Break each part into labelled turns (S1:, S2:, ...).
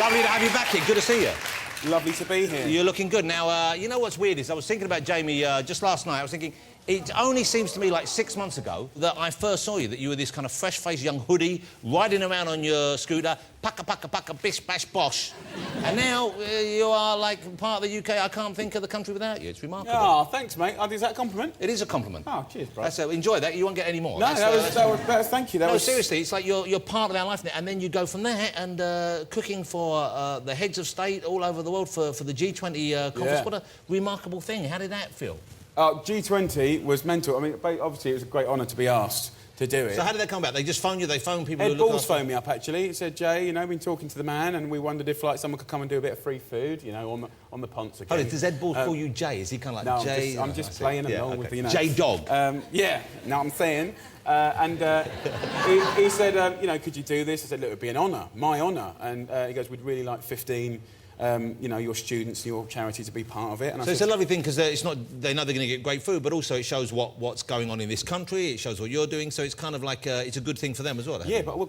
S1: Lovely to have you back here. Good to see you.
S2: Lovely to be here.
S1: You're looking good. Now, you know what's weird is I was thinking about Jamie just last night. I was thinking, it only seems to me like 6 months ago that I first saw you, that you were this kind of fresh-faced young hoodie, riding around on your scooter, paka, bish, bash, bosh. And now you are, like, part of the UK. I can't think of the country without you. It's remarkable.
S2: Oh, thanks, mate. Is that a compliment?
S1: It is a compliment.
S2: Oh, cheers, bro.
S1: Enjoy that. You won't get any more.
S2: No, that was thank you. That
S1: no,
S2: was...
S1: seriously, it's like you're part of our life now, and then you go from there and cooking for the heads of state all over the world for the G20 conference.
S2: Yeah.
S1: What a remarkable thing. How did that feel?
S2: G20 was mental. I mean, obviously, it was a great honour to be asked to do it.
S1: So how did that come about? They just phoned you? They phoned people who
S2: Ed
S1: look
S2: Balls
S1: after...
S2: phoned me up, actually. He said, Jay, you know, been talking to the man, and we wondered if, like, someone could come and do a bit of free food, you know, on the ponce again.
S1: Oh, does Ed Balls call you Jay? Is he kind of like
S2: no,
S1: Jay?
S2: I'm just playing along with the, you know...
S1: J-Dog.
S2: Yeah, now I'm saying. He said, you know, could you do this? I said, look, it would be an honour, my honour. And he goes, we'd really like 15... you know, your students and your charity to be part of it. And
S1: so it's a lovely thing because it's not, they know they're going to get great food, but also it shows what's going on in this country. It shows what you're doing, so it's kind of like it's a good thing for them as well.
S2: Yeah, but I've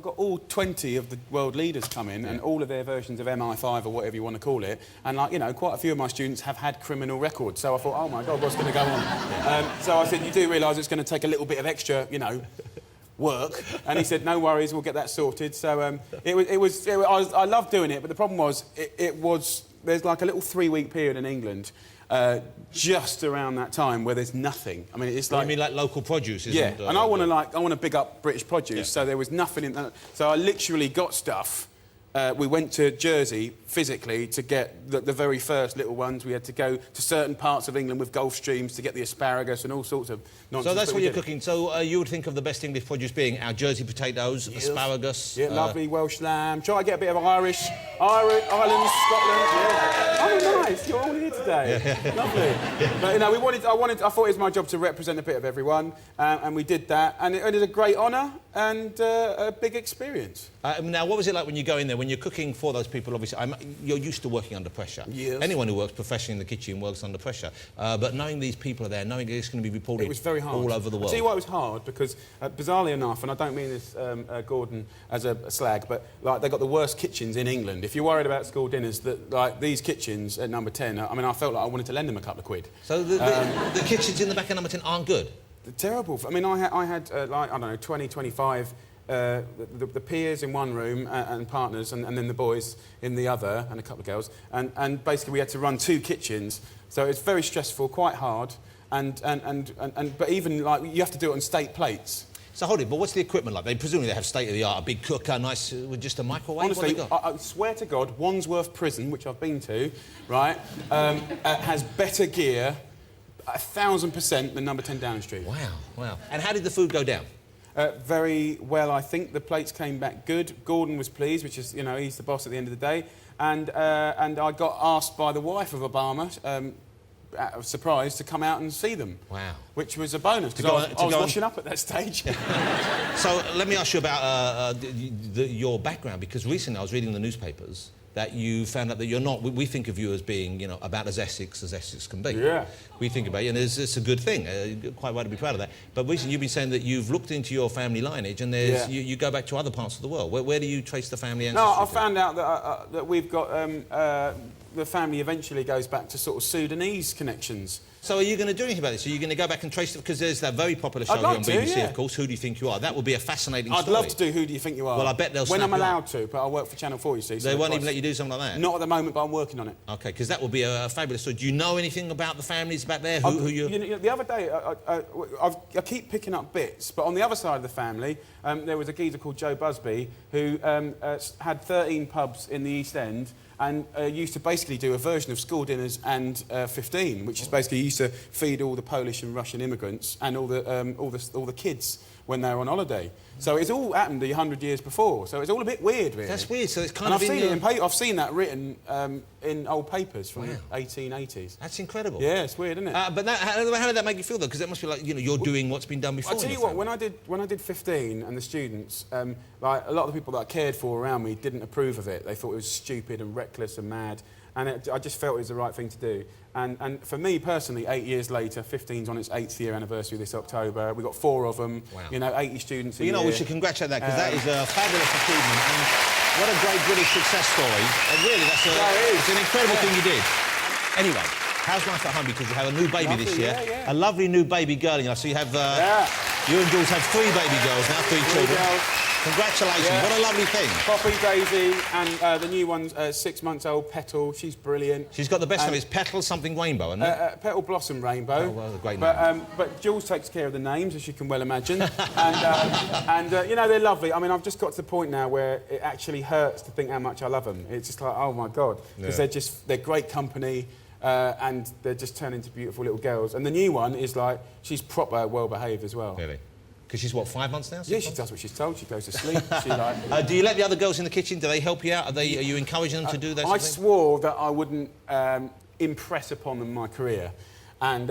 S2: got all 20 of the world leaders come in, and all of their versions of MI5 or whatever you want to call it. And like, you know, quite a few of my students have had criminal records. So I thought, oh my God, what's going to go on? So I said, you do realise it's going to take a little bit of extra, you know, work, and he said, no worries, we'll get that sorted. So I loved doing it, but the problem was there's like a little 3-week period in England just around that time where there's nothing. I mean, it's like...
S1: You mean like local produce, isn't it?
S2: Yeah, and I want to big up British produce, so there was nothing in that. So I literally got stuff. We went to Jersey physically to get the very first little ones. We had to go to certain parts of England with Gulf Streams to get the asparagus and all sorts of nonsense.
S1: So that's what you're cooking. So you would think of the best English produce being our Jersey potatoes, asparagus...
S2: Yeah, lovely Welsh lamb. Try to get a bit of Irish, Ireland, Scotland. Yeah. Oh, nice. You're all here today. Yeah. Lovely. But, you know, I thought it was my job to represent a bit of everyone, and we did that. And it is a great honour and a big experience.
S1: Now, what was it like when you go in there, when you're cooking for those people? Obviously, you're used to working under pressure.
S2: Yes.
S1: Anyone who works professionally in the kitchen works under pressure. But knowing these people are there, knowing it's going to be reported
S2: it was very hard.
S1: all over the world.
S2: I'll tell you why it was hard, because bizarrely enough, and I don't mean this, Gordon, as a slag, but like they got the worst kitchens in England. If you're worried about school dinners, that like these kitchens at number 10, I mean, I felt like I wanted to lend them a couple of quid.
S1: So the kitchens in the back of number 10 aren't good?
S2: They're terrible. I mean, I had like, I don't know, 20, 25... the peers in one room and partners and then the boys in the other and a couple of girls and basically we had to run 2 kitchens, so it's very stressful, quite hard, but even like you have to do it on state plates.
S1: So hold it, but what's the equipment like? They presumably they have state-of-the-art, a big cooker, nice with just a microwave.
S2: Honestly, I swear to God, Wandsworth Prison, which I've been to, right, has better gear 1,000% than number 10 Downing Street.
S1: Wow. And how did the food go down?
S2: Very well, I think. The plates came back good. Gordon was pleased, which is, you know, he's the boss at the end of the day. And I got asked by the wife of Obama, surprised, to come out and see them.
S1: Wow.
S2: Which was a bonus, because I was washing up at that stage.
S1: So let me ask you about your background, because recently I was reading the newspapers that you found out that you're not... We think of you as being, you know, about as Essex can be. Yeah. We think about you, and it's a good thing. Quite right to be proud of that. But recently you've been saying that you've looked into your family lineage, and you go back to other parts of the world. Where do you trace the family ancestry?
S2: No, I found out that we've got... the family eventually goes back to sort of Sudanese connections.
S1: So are you going to do anything about this? Are you going to go back and trace it? Because there's that very popular show here on BBC, of course, Who Do You Think You Are? That would be a fascinating story.
S2: I'd love to do Who Do You Think You Are?
S1: Well, I bet they'll
S2: when I'm allowed to, but I work for Channel 4, you see. So
S1: they won't even let you do something like that?
S2: Not at the moment, but I'm working on it.
S1: OK, because that would be a fabulous story. Do you know anything about the families back there? Who you...
S2: You know, the other day, I keep picking up bits, but on the other side of the family, there was a geezer called Joe Busby who had 13 pubs in the East End, and used to basically do a version of School Dinners and 15, which is basically used to feed all the Polish and Russian immigrants and all the kids when they were on holiday. So it's all happened 100 years before. So it's all a bit weird, really.
S1: That's weird. So it's kind
S2: and
S1: of.
S2: I've seen it in paper. I've seen that written in old papers from the 1880s.
S1: That's incredible.
S2: Yeah, it's weird, isn't it?
S1: But how did that make you feel though? Because it must be like, you know, you're doing what's been done before.
S2: I tell you what, when I did 15 and the students, like a lot of the people that I cared for around me didn't approve of it. They thought it was stupid and reckless and mad. And I just felt it was the right thing to do. And for me personally, 8 years later, 15's on its 8th year anniversary this October. We've got 4 of them, you know, 80 students a year.
S1: You know, we should congratulate that, because that is a fabulous achievement. And What a great British success story. And really, it's an incredible thing you did. Anyway, how's life at home? Because you have a new baby this year.
S3: Yeah.
S1: A lovely new baby girl. So you have... You and Jules have 3 baby girls now, 3 children.
S2: Girls.
S1: Congratulations.
S2: Yeah.
S1: What a lovely thing.
S2: Poppy, Daisy, and the new one's 6 months old, Petal. She's brilliant.
S1: She's got the best name. It's Petal something Rainbow, isn't it?
S2: Petal Blossom Rainbow.
S1: Oh, well, a great name.
S2: But Jules takes care of the names, as you can well imagine. and you know, they're lovely. I mean, I've just got to the point now where it actually hurts to think how much I love them. It's just like, oh, my God. Because they're great company. And they're just turning into beautiful little girls. And the new one is like, she's proper well-behaved as well.
S1: Really? Because she's, what, 5 months now?
S2: Yeah, she does what she's told. She goes to sleep. She like...
S1: do you let the other girls in the kitchen? Do they help you out? Are you encouraging them to do that?
S2: I swore that I wouldn't impress upon them my career. And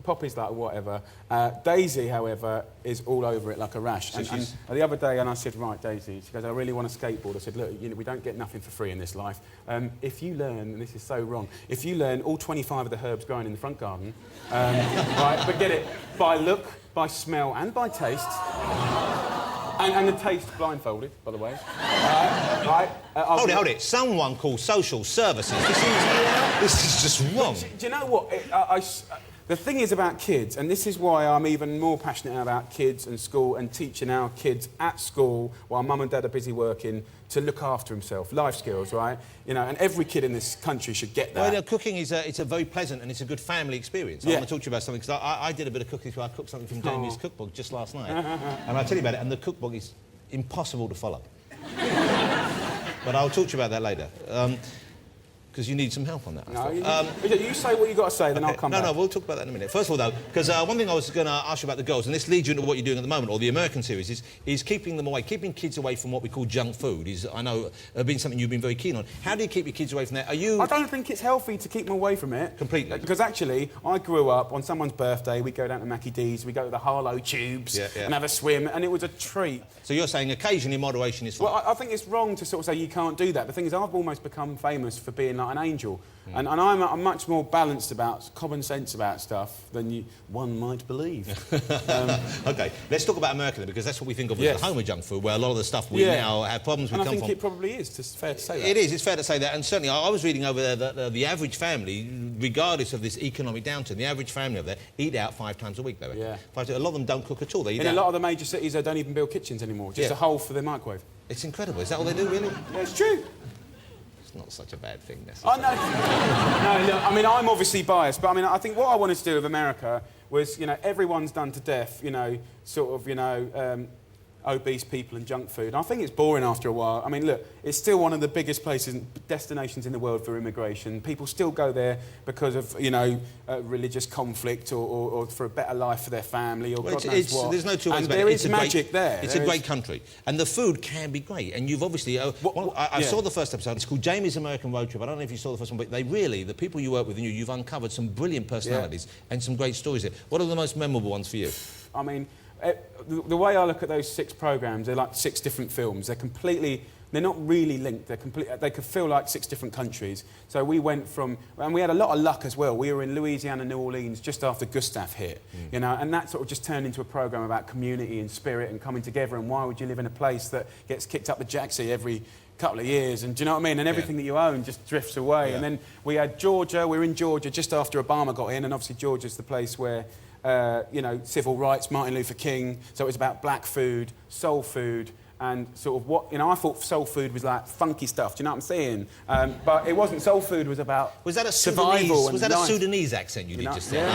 S2: Poppy's like, whatever. Daisy, however, is all over it like a rash. And the other day, I said, right, Daisy, she goes, I really want to skateboard. I said, look, we don't get nothing for free in this life. If you learn, and this is so wrong, if you learn all 25 of the herbs growing in the front garden, right, but get it, by look, by smell and by taste, and the taste blindfolded, by the way.
S1: Hold it. Someone called social services. This is just wrong.
S2: Do you know what? The thing is about kids, and this is why I'm even more passionate about kids and school and teaching our kids at school while mum and dad are busy working to look after himself. Life skills, right? You know, and every kid in this country should get that.
S1: Well, cooking is it's a very pleasant and it's a good family experience. I want to talk to you about something, because I did a bit of cooking, so I cooked something from Jamie's cookbook just last night. And I'll tell you about it, and the cookbook is impossible to follow. But I'll talk to you about that later. Because you need some help on that.
S2: You say what you've got to say, then I'll come back.
S1: No, we'll talk about that in a minute. First of all, though, because one thing I was going to ask you about the girls, and this leads you into what you're doing at the moment, or the American series, is keeping them away, keeping kids away from what we call junk food. I know been something you've been very keen on. How do you keep your kids away from that?
S2: I don't think it's healthy to keep them away from it.
S1: Completely.
S2: Because actually, I grew up on someone's birthday, we go down to Mackie D's, we go to the Harlow Tubes and have a swim, and it was a treat.
S1: So you're saying occasionally moderation is fine?
S2: Well, I think it's wrong to sort of say you can't do that. The thing is, I've almost become famous for being like an angel. And I'm much more balanced about, common sense about stuff than one might believe.
S1: OK, let's talk about America then, because that's what we think of as the home of junk food, where a lot of the stuff we now have problems with
S2: come from. And I think it probably is, it's fair to say that.
S1: It is, it's fair to say that. And certainly, I was reading over there that the average family, regardless of this economic downturn, the average family over there eat out 5 times a week, they reckon. A lot of them don't cook at all. They eat
S2: in a lot of the major cities, they don't even build kitchens anymore, just a hole for their microwave.
S1: It's incredible. Is that all they do, really?
S2: Yeah, it's true.
S1: Not such a bad thing, necessarily.
S2: No, look, I mean, I'm obviously biased, but I mean, I think what I wanted to do with America was, everyone's done to death, obese people and junk food. And I think it's boring after a while. I mean, look, it's still one of the biggest destinations in the world for immigration. People still go there because of, religious conflict or for a better life for their family or God knows what.
S1: There's no two ways about it.
S2: There is magic there.
S1: It's a great country. And the food can be great. And you've obviously... I saw the first episode. It's called Jamie's American Road Trip. I don't know if you saw the first one, but the people you work with and you've uncovered some brilliant personalities and some great stories there. What are the most memorable ones for you?
S2: I mean... The way I look at those 6 programmes, they're like 6 different films. They're not really linked. They could feel like 6 different countries. So we went from, and we had a lot of luck as well. We were in Louisiana, New Orleans, just after Gustav hit, and that sort of just turned into a programme about community and spirit and coming together. And why would you live in a place that gets kicked up the jacksie every couple of years? And do you know what I mean? And everything that you own just drifts away. And then we had Georgia. We were in Georgia just after Obama got in, and obviously Georgia's the place where. Civil rights, Martin Luther King. So it was about black food, soul food, and sort of what... I thought soul food was like funky stuff, do you know what I'm saying? But it wasn't. Soul food was about survival and life.
S1: Sudanese accent you did just there?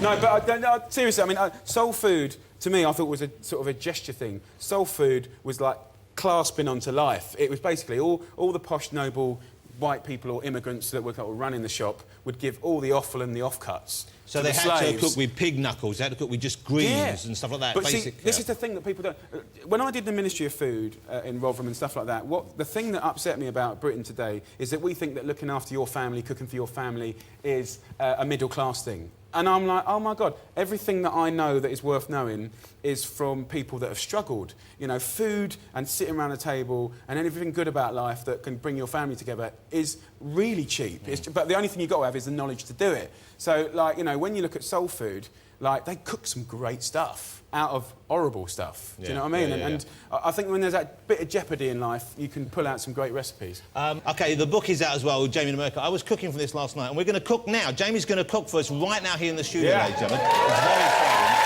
S2: No, but seriously, soul food, to me, I thought was a sort of a gesture thing. Soul food was like clasping onto life. It was basically all the posh, noble... white people or immigrants that were running the shop would give all the offal and the offcuts.
S1: So they had to cook with pig knuckles, they had to cook with just greens and stuff like that.
S2: But this is the thing that people don't... When I did the Ministry of Food in Rotherham and stuff like that, the thing that upset me about Britain today is that we think that looking after your family, cooking for your family, is a middle-class thing. And I'm like, oh, my God, everything that I know that is worth knowing is from people that have struggled. Food and sitting around a table and everything good about life that can bring your family together is really cheap. But the only thing you've got to have is the knowledge to do it. So, when you look at soul food, like, they cook some great stuff out of horrible stuff. Do you know what I mean?
S1: Yeah,
S2: and I think when there's that bit of jeopardy in life, you can pull out some great recipes.
S1: OK, the book is out as well with Jamie America. I was cooking for this last night, and we're going to cook now. Jamie's going to cook for us right now here in the studio, ladies and gentlemen. It's very exciting.